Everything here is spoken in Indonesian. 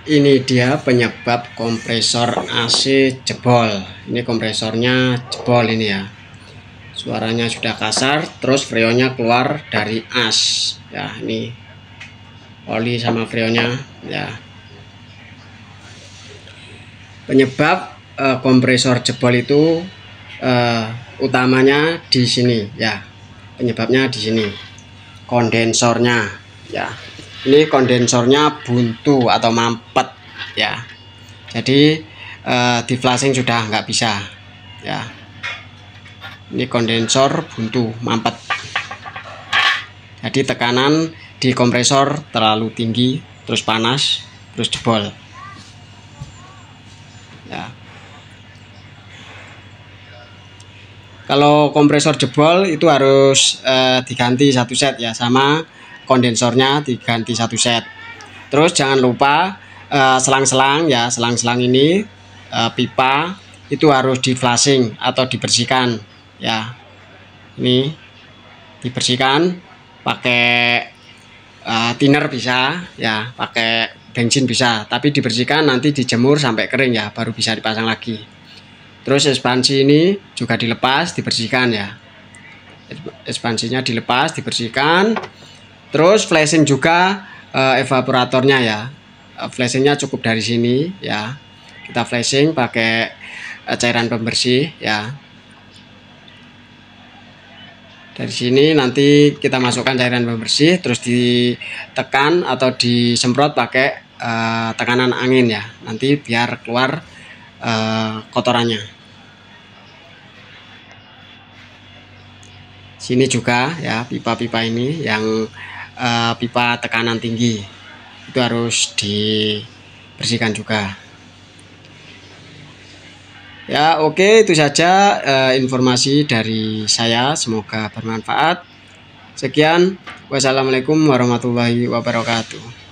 Ini dia penyebab kompresor AC jebol. Ini kompresornya jebol ini ya. Suaranya sudah kasar, terus freonnya keluar dari as. Ya, ini oli sama freonnya ya. Penyebab kompresor jebol itu utamanya di sini ya. Penyebabnya di sini. Kondensornya ya. Ini kondensornya buntu atau mampet ya. Jadi di flashing sudah nggak bisa ya. Ini kondensor buntu mampet. Jadi tekanan di kompresor terlalu tinggi, terus panas, terus jebol ya. Kalau kompresor jebol itu harus diganti satu set ya, sama kondensornya diganti satu set. Terus jangan lupa selang-selang ya, selang-selang ini pipa itu harus di flashing atau dibersihkan ya. Ini dibersihkan pakai thinner bisa ya, pakai bensin bisa, tapi dibersihkan nanti dijemur sampai kering ya, baru bisa dipasang lagi. Terus ekspansi ini juga dilepas, dibersihkan ya. Ekspansinya dilepas, dibersihkan. Terus flashing juga evaporatornya ya. Flashingnya cukup dari sini ya. Kita flashing pakai cairan pembersih ya. Dari sini nanti kita masukkan cairan pembersih, terus ditekan atau disemprot pakai tekanan angin ya. Nanti biar keluar kotorannya. Sini juga ya, pipa-pipa ini yang pipa tekanan tinggi itu harus dibersihkan juga ya. Oke, itu saja informasi dari saya, semoga bermanfaat. Sekian, wassalamualaikum warahmatullahi wabarakatuh.